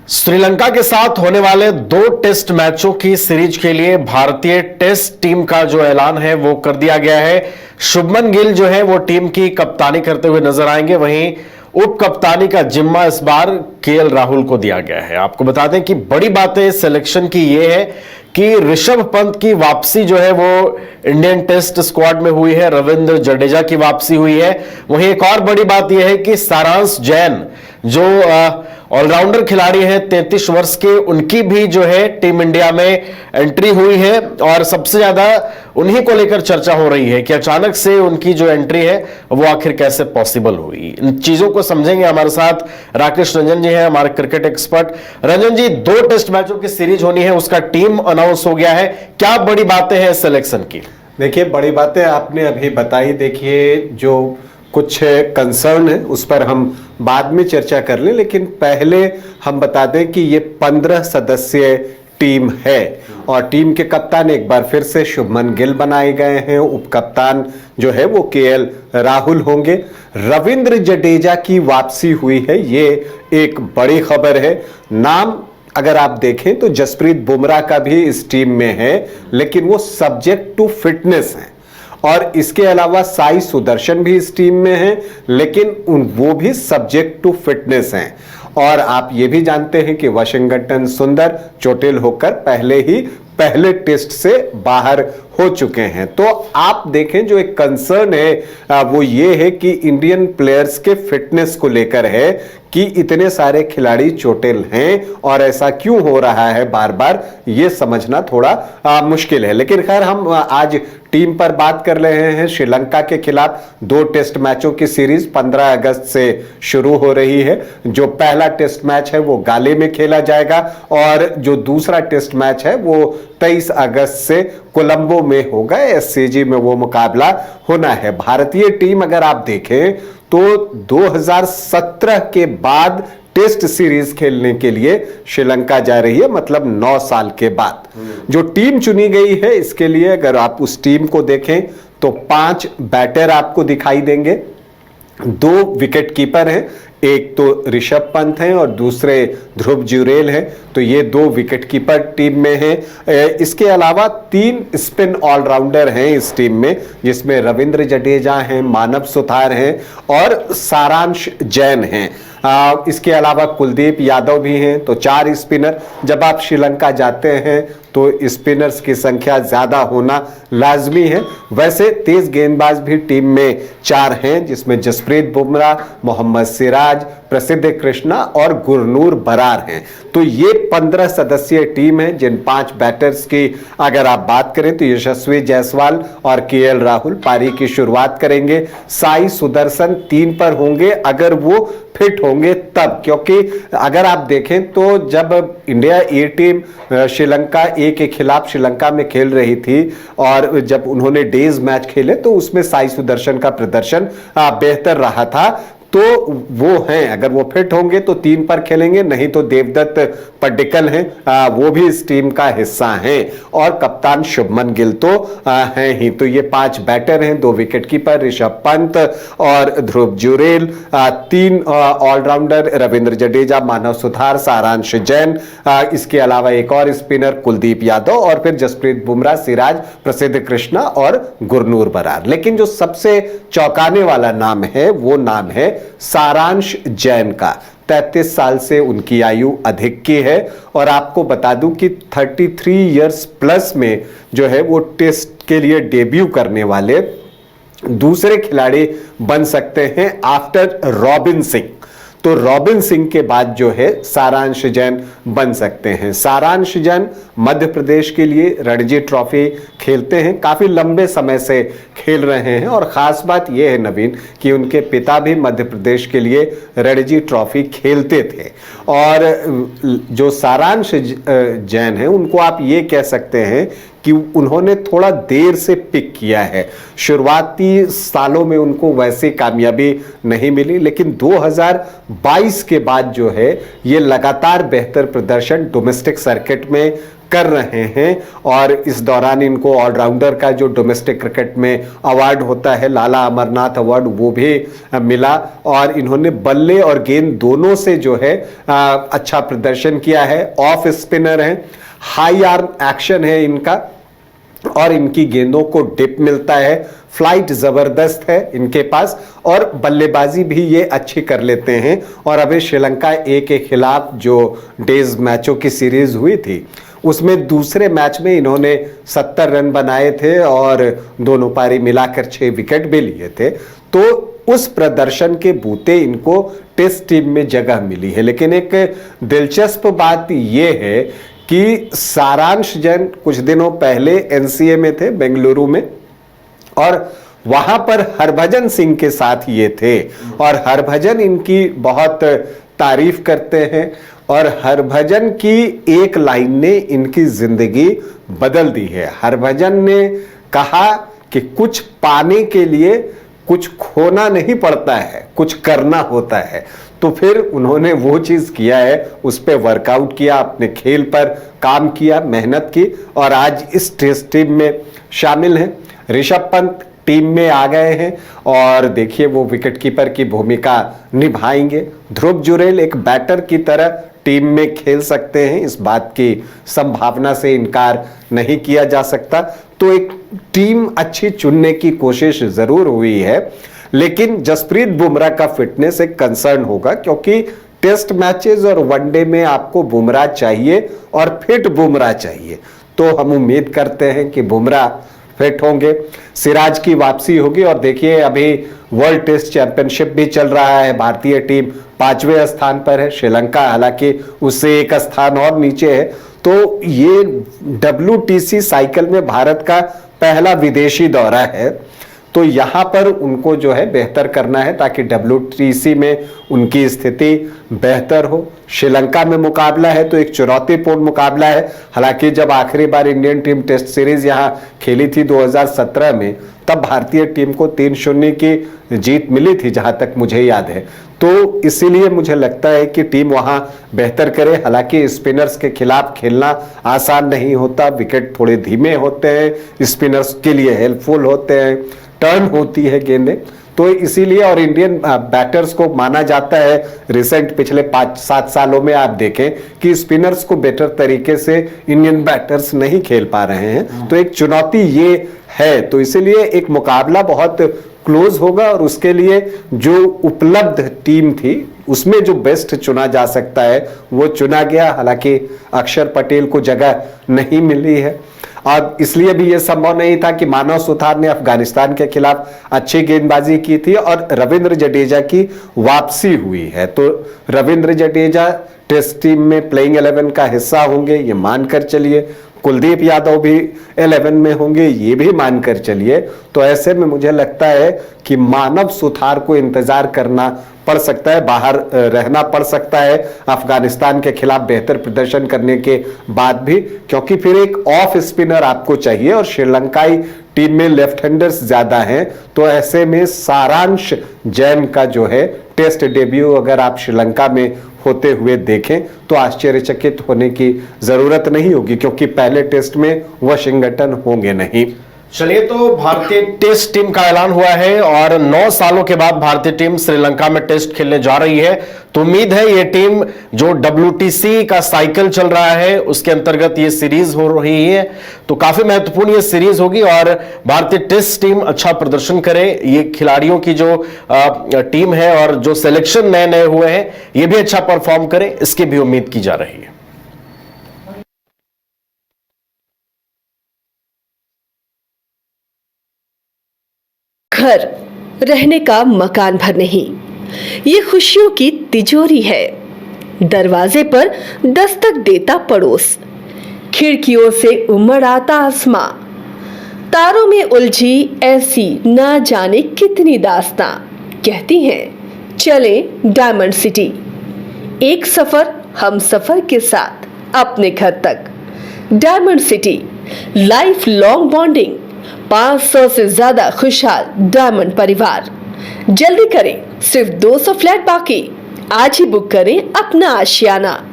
श्रीलंका के साथ होने वाले 2 टेस्ट मैचों की सीरीज के लिए भारतीय टेस्ट टीम का जो ऐलान है वो कर दिया गया है। शुभमन गिल जो है वो टीम की कप्तानी करते हुए नजर आएंगे, वहीं उप कप्तानी का जिम्मा इस बार केएल राहुल को दिया गया है। आपको बता दें कि बड़ी बातें सिलेक्शन की ये है कि ऋषभ पंत की वापसी जो है वो इंडियन टेस्ट स्क्वाड में हुई है, रविंद्र जडेजा की वापसी हुई है। वहीं एक और बड़ी बात यह है कि सारांश जैन जो ऑलराउंडर खिलाड़ी हैं 33 वर्ष के, उनकी भी जो है टीम इंडिया में एंट्री हुई है और सबसे ज्यादा उन्हीं को लेकर चर्चा हो रही है कि अचानक से उनकी जो एंट्री है वो आखिर कैसे पॉसिबल हुई। इन चीजों को समझेंगे। हमारे साथ राकेश रंजन जी हैं, हमारे क्रिकेट एक्सपर्ट। रंजन जी, 2 टेस्ट मैचों की सीरीज होनी है, उसका टीम अनाउंस हो गया है, क्या बड़ी बातें हैं सिलेक्शन की? देखिए, बड़ी बातें आपने अभी बताई। देखिए, जो कुछ कंसर्न है उस पर हम बाद में चर्चा कर लें, लेकिन पहले हम बता दें कि ये 15 सदस्यीय टीम है और टीम के कप्तान एक बार फिर से शुभमन गिल बनाए गए हैं। उप कप्तान जो है वो केएल राहुल होंगे। रविंद्र जडेजा की वापसी हुई है, ये एक बड़ी खबर है। नाम अगर आप देखें तो जसप्रीत बुमराह का भी इस टीम में है, लेकिन वो सब्जेक्ट टू फिटनेस है। और इसके अलावा साई सुदर्शन भी इस टीम में हैं, लेकिन वो भी सब्जेक्ट टू फिटनेस हैं। और आप ये भी जानते हैं कि वाशिंगटन सुंदर चोटिल होकर पहले टेस्ट से बाहर हो चुके हैं। तो आप देखें, जो एक कंसर्न है वो ये है कि इंडियन प्लेयर्स के फिटनेस को लेकर है कि इतने सारे खिलाड़ी चोटिल हैं और ऐसा क्यों हो रहा है बार बार, ये समझना थोड़ा मुश्किल है। लेकिन खैर, हम आज टीम पर बात कर रहे हैं। श्रीलंका के खिलाफ 2 टेस्ट मैचों की सीरीज 15 अगस्त से शुरू हो रही है। जो पहला टेस्ट मैच है वो गाले में खेला जाएगा और जो दूसरा टेस्ट मैच है वो 23 अगस्त से कोलंबो में होगा। एससीजी में वो मुकाबला होना है। भारतीय टीम अगर आप देखें तो 2017 के बाद टेस्ट सीरीज खेलने के लिए श्रीलंका जा रही है, मतलब 9 साल के बाद। जो टीम चुनी गई है इसके लिए अगर आप उस टीम को देखें तो 5 बैटर आपको दिखाई देंगे, 2 विकेट कीपर हैं, एक तो ऋषभ पंत हैं और दूसरे ध्रुव जुरेल हैं। तो ये 2 विकेट कीपर टीम में हैं। इसके अलावा 3 स्पिन ऑलराउंडर हैं इस टीम में, जिसमें रविंद्र जडेजा हैं, मानव सुथार हैं और सारांश जैन हैं। इसके अलावा कुलदीप यादव भी हैं। तो 4 स्पिनर। जब आप श्रीलंका जाते हैं तो स्पिनर्स की संख्या ज्यादा होना लाजमी है। वैसे तेज गेंदबाज भी टीम में 4 हैं, जिसमें जसप्रीत बुमराह, मोहम्मद सिराज, प्रसिद्ध कृष्णा और गुरनूर बरार हैं। तो ये 15 सदस्यीय टीम है, जिन 5 बैटर्स की अगर आप बात करें तो यशस्वी जायसवाल और केएल राहुल पारी की शुरुआत करेंगे। साई सुदर्शन 3 पर होंगे अगर वो फिट होंगे तब, क्योंकि अगर आप देखें तो जब इंडिया ए टीम श्रीलंका ए के खिलाफ श्रीलंका में खेल रही थी और जब उन्होंने डेज मैच खेले तो उसमें साई सुदर्शन का प्रदर्शन बेहतर रहा था। तो वो हैं, अगर वो फिट होंगे तो 3 पर खेलेंगे, नहीं तो देवदत्त पड्डिकल हैं, वो भी इस टीम का हिस्सा हैं और कप्तान शुभमन गिल तो हैं ही। तो ये 5 बैटर हैं, 2 विकेट कीपर ऋषभ पंत और ध्रुव जुरेल, 3 ऑलराउंडर रविंद्र जडेजा, मानव सुथार, सारांश जैन, इसके अलावा एक और स्पिनर कुलदीप यादव और फिर जसप्रीत बुमराह, सिराज, प्रसिद्ध कृष्णा और गुरनूर बरार। लेकिन जो सबसे चौंकाने वाला नाम है वो नाम है सारांश जैन का। 33 साल से उनकी आयु अधिक की है और आपको बता दूं कि 33 इयर्स प्लस में जो है वो टेस्ट के लिए डेब्यू करने वाले दूसरे खिलाड़ी बन सकते हैं आफ्टर रॉबिन सिंह। तो रॉबिन सिंह के बाद जो है सारांश जैन बन सकते हैं। सारांश जैन मध्य प्रदेश के लिए रणजी ट्रॉफी खेलते हैं, काफी लंबे समय से खेल रहे हैं और खास बात यह है नवीन कि उनके पिता भी मध्य प्रदेश के लिए रणजी ट्रॉफी खेलते थे। और जो सारांश जैन है उनको आप ये कह सकते हैं कि उन्होंने थोड़ा देर से पिक किया है। शुरुआती सालों में उनको वैसे कामयाबी नहीं मिली, लेकिन 2022 के बाद जो है ये लगातार बेहतर प्रदर्शन डोमेस्टिक सर्किट में कर रहे हैं। और इस दौरान इनको ऑलराउंडर का जो डोमेस्टिक क्रिकेट में अवार्ड होता है, लाला अमरनाथ अवार्ड, वो भी मिला। और इन्होंने बल्ले और गेंद दोनों से जो है अच्छा प्रदर्शन किया है। ऑफ स्पिनर हैं, हाई आर्म एक्शन है इनका, और इनकी गेंदों को डिप मिलता है, फ्लाइट जबरदस्त है इनके पास, और बल्लेबाजी भी ये अच्छी कर लेते हैं। और अभी श्रीलंका ए के खिलाफ जो डेज मैचों की सीरीज हुई थी, उसमें दूसरे मैच में इन्होंने 70 रन बनाए थे और दोनों पारी मिलाकर 6 विकेट भी लिए थे। तो उस प्रदर्शन के बूते इनको टेस्ट टीम में जगह मिली है। लेकिन एक दिलचस्प बात यह है कि सारांश जैन कुछ दिनों पहले एनसीए में थे, बेंगलुरु में, और वहां पर हरभजन सिंह के साथ ये थे। और हरभजन इनकी बहुत तारीफ करते हैं, और हरभजन की एक लाइन ने इनकी जिंदगी बदल दी है। हरभजन ने कहा कि कुछ पाने के लिए कुछ खोना नहीं पड़ता है, कुछ करना होता है। तो फिर उन्होंने वो चीज किया है, उस पर वर्कआउट किया, अपने खेल पर काम किया, मेहनत की, और आज इस टेस्ट टीम में शामिल हैं। ऋषभ पंत टीम में आ गए हैं और देखिए वो विकेटकीपर की भूमिका निभाएंगे। ध्रुव जुरेल एक बैटर की तरह टीम में खेल सकते हैं, इस बात की संभावना से इनकार नहीं किया जा सकता। तो एक टीम अच्छी चुनने की कोशिश जरूर हुई है, लेकिन जसप्रीत बुमराह का फिटनेस एक कंसर्न होगा, क्योंकि टेस्ट मैचेस और वनडे में आपको बुमराह चाहिए और फिट बुमराह चाहिए। तो हम उम्मीद करते हैं कि बुमराह फिट होंगे, सिराज की वापसी होगी। और देखिए अभी वर्ल्ड टेस्ट चैंपियनशिप भी चल रहा है, भारतीय टीम 5वें स्थान पर है, श्रीलंका हालांकि उससे एक स्थान और नीचे है। तो ये WTC साइकिल में भारत का पहला विदेशी दौरा है, तो यहां पर उनको जो है बेहतर करना है ताकि WTC में उनकी स्थिति बेहतर हो। श्रीलंका में मुकाबला है तो एक चुनौतीपूर्ण मुकाबला है। हालांकि जब आखिरी बार इंडियन टीम टेस्ट सीरीज यहां खेली थी 2017 में, तब भारतीय टीम को 3-0 की जीत मिली थी, जहां तक मुझे याद है। तो इसीलिए मुझे लगता है कि टीम वहां बेहतर करे। हालांकि स्पिनर्स के खिलाफ खेलना आसान नहीं होता, विकेट थोड़े धीमे होते हैं, स्पिनर्स के लिए हेल्पफुल होते हैं, टर्न होती है गेंदें, तो इसीलिए। और इंडियन बैटर्स को माना जाता है, रिसेंट पिछले 5-7 सालों में आप देखें कि स्पिनर्स को बेटर तरीके से इंडियन बैटर्स नहीं खेल पा रहे हैं। तो एक चुनौती ये है, तो इसीलिए एक मुकाबला बहुत क्लोज होगा। और उसके लिए जो उपलब्ध टीम थी उसमें जो बेस्ट चुना जा सकता है वो चुना गया। हालांकि अक्षर पटेल को जगह नहीं मिली है, और इसलिए भी यह संभव नहीं था कि मानव सुथार ने अफगानिस्तान के खिलाफ अच्छी गेंदबाजी की थी और रविंद्र जडेजा की वापसी हुई है। तो रविंद्र जडेजा टेस्ट टीम में प्लेइंग 11 का हिस्सा होंगे, ये मानकर चलिए। कुलदीप यादव भी 11 में होंगे, ये भी मानकर चलिए। तो ऐसे में मुझे लगता है कि मानव सुथार को इंतजार करना पड़ सकता है, बाहर रहना पड़ सकता है अफगानिस्तान के खिलाफ बेहतर प्रदर्शन करने के बाद भी, क्योंकि फिर एक ऑफ स्पिनर आपको चाहिए और श्रीलंकाई टीम में लेफ्ट हैंडर्स ज्यादा हैं। तो ऐसे में सारांश जैन का जो है टेस्ट डेब्यू अगर आप श्रीलंका में होते हुए देखें तो आश्चर्यचकित होने की जरूरत नहीं होगी, क्योंकि पहले टेस्ट में वाशिंगटन होंगे नहीं। चलिए, तो भारतीय टेस्ट टीम का ऐलान हुआ है और 9 सालों के बाद भारतीय टीम श्रीलंका में टेस्ट खेलने जा रही है। तो उम्मीद है ये टीम जो WTC का साइकिल चल रहा है उसके अंतर्गत ये सीरीज हो रही है, तो काफी महत्वपूर्ण ये सीरीज होगी और भारतीय टेस्ट टीम अच्छा प्रदर्शन करे। ये खिलाड़ियों की जो टीम है और जो सिलेक्शन नए नए हुए हैं ये भी अच्छा परफॉर्म करे, इसकी भी उम्मीद की जा रही है। घर रहने का मकान भर नहीं, ये खुशियों की तिजोरी है। दरवाजे पर दस्तक देता पड़ोस, खिड़कियों से उमड़ आता आसमां, तारों में उलझी ऐसी ना जाने कितनी दास्तां। कहती हैं चले डायमंड सिटी, एक सफर हम सफर के साथ अपने घर तक। Diamond city life long bonding, 500 से ज्यादा खुशहाल डायमंड परिवार। जल्दी करें, सिर्फ 200 फ्लैट बाकी। आज ही बुक करें अपना आशियाना।